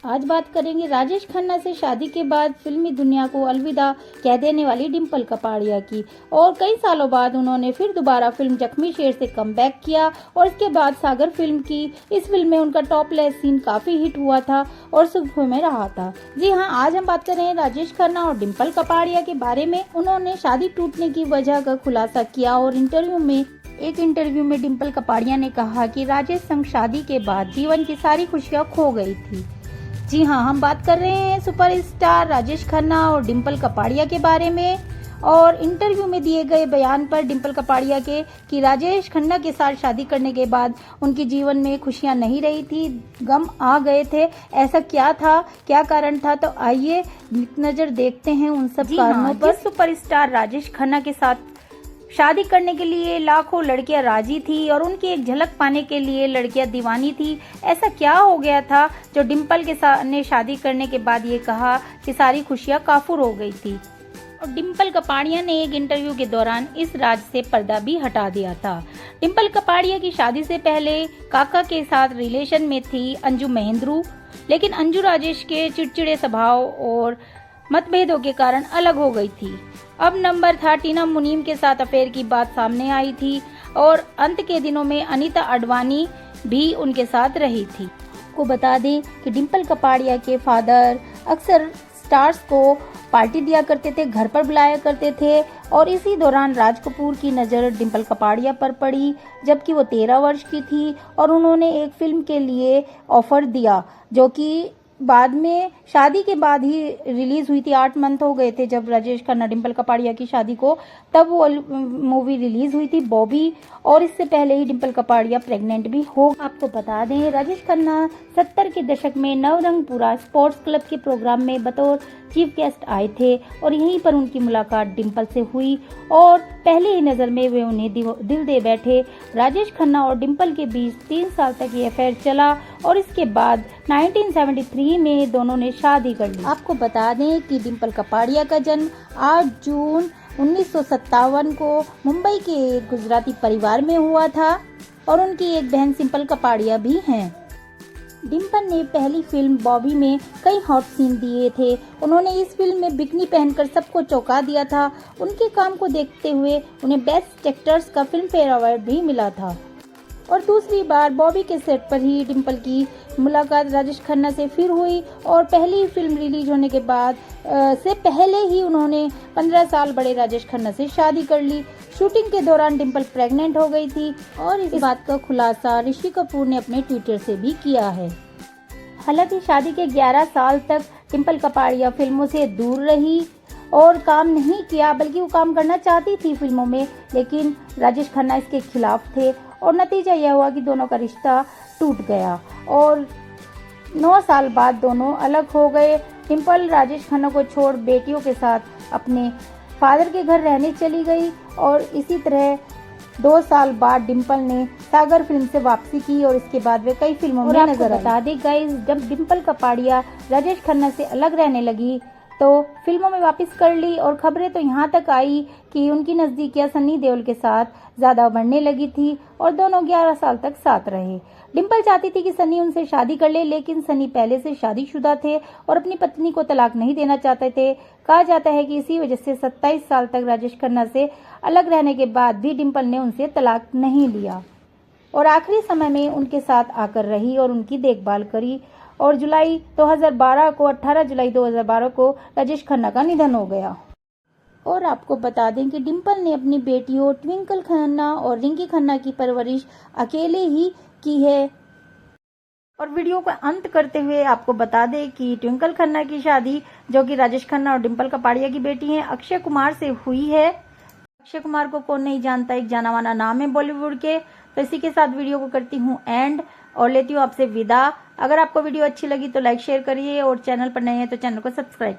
आज बात करेंगे राजेश खन्ना से शादी के बाद फिल्मी दुनिया को अलविदा कह देने वाली डिम्पल कपाड़िया की। और कई सालों बाद उन्होंने फिर दोबारा फिल्म जख्मी शेर से कमबैक किया और इसके बाद सागर फिल्म की। इस फिल्म में उनका टॉपलेस सीन काफी हिट हुआ था और सुर्खियों में रहा था। जी हाँ, आज हम बात कर रहे हैं राजेश खन्ना और डिम्पल कपाड़िया के बारे में। उन्होंने शादी टूटने की वजह का खुलासा किया और एक इंटरव्यू में डिम्पल कपाड़िया ने कहा कि राजेश संग शादी के बाद जीवन की सारी खुशियां खो गई थी। जी हाँ, हम बात कर रहे हैं सुपरस्टार राजेश खन्ना और डिम्पल कपाड़िया के बारे में। और इंटरव्यू में दिए गए बयान पर डिम्पल कपाड़िया के कि राजेश खन्ना के साथ शादी करने के बाद उनके जीवन में खुशियां नहीं रही थी, गम आ गए थे। ऐसा क्या था, क्या कारण था, तो आइए नजर देखते हैं उन सब कारणों पर। सुपरस्टार राजेश खन्ना के साथ शादी करने के लिए लाखों लड़कियां राजी थी और उनकी एक झलक पाने के लिए लड़कियां दीवानी थी। ऐसा क्या हो गया था जो डिम्पल के साथ ने शादी करने के बाद ये कहा कि सारी खुशियां काफूर हो गई थी। और डिम्पल कपाड़िया ने एक इंटरव्यू के दौरान इस राज से पर्दा भी हटा दिया था। डिम्पल कपाड़िया की शादी से पहले काका के साथ रिलेशन में थी अंजू महेंद्रू, लेकिन अंजू राजेश के चिड़चिड़े स्वभाव और मतभेदों के कारण अलग हो गई थी। अब नंबर था टीना मुनीम के साथ अफेयर की बात सामने आई थी और अंत के दिनों में अनीता अडवाणी भी उनके साथ रही थी। को बता दें कि डिम्पल कपाड़िया के फादर अक्सर स्टार्स को पार्टी दिया करते थे, घर पर बुलाया करते थे। और इसी दौरान राज कपूर की नज़र डिम्पल कपाड़िया पर पड़ी, जबकि वो 13 वर्ष की थी और उन्होंने एक फिल्म के लिए ऑफर दिया जो कि बाद में शादी के बाद ही रिलीज हुई थी। 8 मंथ हो गए थे जब राजेश खन्ना डिम्पल कपाड़िया की शादी को, तब वो मूवी रिलीज हुई थी बॉबी। और इससे पहले ही डिम्पल कपाड़िया प्रेग्नेंट भी हो। आपको बता दें राजेश खन्ना 70 के दशक में नवरंगपुरा स्पोर्ट्स क्लब के प्रोग्राम में बतौर चीफ गेस्ट आए थे और यहीं पर उनकी मुलाकात डिम्पल से हुई और पहले ही नजर में वे उन्हें दिल दे बैठे। राजेश खन्ना और डिम्पल के बीच 3 साल तक ये अफेयर चला और इसके बाद 1973 में दोनों ने शादी कर ली। आपको बता दें कि डिम्पल कपाड़िया का जन्म 8 जून 1957 को मुंबई के एक गुजराती परिवार में हुआ था और उनकी एक बहन सिंपल कपाड़िया भी हैं। डिम्पल ने पहली फिल्म बॉबी में कई हॉट सीन दिए थे। उन्होंने इस फिल्म में बिकनी पहनकर सबको चौंका दिया था। उनके काम को देखते हुए उन्हें बेस्ट एक्टर्स का फिल्म फेयर अवार्ड भी मिला था। और दूसरी बार बॉबी के सेट पर ही डिम्पल की मुलाकात राजेश खन्ना से फिर हुई और पहली फिल्म रिलीज होने के बाद से पहले ही उन्होंने 15 साल बड़े राजेश खन्ना से शादी कर ली। शूटिंग के दौरान डिम्पल प्रेग्नेंट हो गई थी और इस बात का खुलासा ऋषि कपूर ने अपने ट्विटर से भी किया है। हालांकि शादी के 11 साल तक डिम्पल कपाड़िया फिल्मों से दूर रही और काम नहीं किया, बल्कि वो काम करना चाहती थी फिल्मों में, लेकिन राजेश खन्ना इसके खिलाफ थे और नतीजा यह हुआ कि दोनों का रिश्ता टूट गया और 9 साल बाद दोनों अलग हो गए। डिम्पल राजेश खन्ना को छोड़ बेटियों के साथ अपने फादर के घर रहने चली गई और इसी तरह 2 साल बाद डिम्पल ने सागर फिल्म से वापसी की और इसके बाद वे कई फिल्मों में नजर आई। बता दें गाइस, जब डिम्पल कपाड़िया राजेश खन्ना से अलग रहने लगी तो फिल्मों में वापस कर ली और खबरें तो यहाँ तक आई कि उनकी नजदीकियां सनी देओल के साथ ज्यादा बढ़ने लगी थी और दोनों 11 साल तक साथ रहे। डिम्पल चाहती थी कि सनी उनसे शादी कर ले, लेकिन सनी पहले से शादीशुदा थे और अपनी पत्नी को तलाक नहीं देना चाहते थे। कहा जाता है कि इसी वजह से 27 साल तक राजेश खन्ना से अलग रहने के बाद भी डिम्पल ने उनसे तलाक नहीं लिया और आखिरी समय में उनके साथ आकर रही और उनकी देखभाल करी। और 18 जुलाई 2012 को राजेश खन्ना का निधन हो गया। और आपको बता दें कि डिम्पल ने अपनी बेटियों ट्विंकल खन्ना और रिंकी खन्ना की परवरिश अकेले ही की है। और वीडियो का अंत करते हुए आपको बता दें कि ट्विंकल खन्ना की शादी, जो कि राजेश खन्ना और डिम्पल कपाड़िया की बेटी हैं, अक्षय कुमार से हुई है। अक्षय कुमार को कौन नहीं जानता, एक जाना माना नाम है बॉलीवुड के। तो इसी के साथ वीडियो को करती हूँ एंड और लेती हूँ आपसे विदा। अगर आपको वीडियो अच्छी लगी तो लाइक शेयर करिए और चैनल पर नए हैं तो चैनल को सब्सक्राइब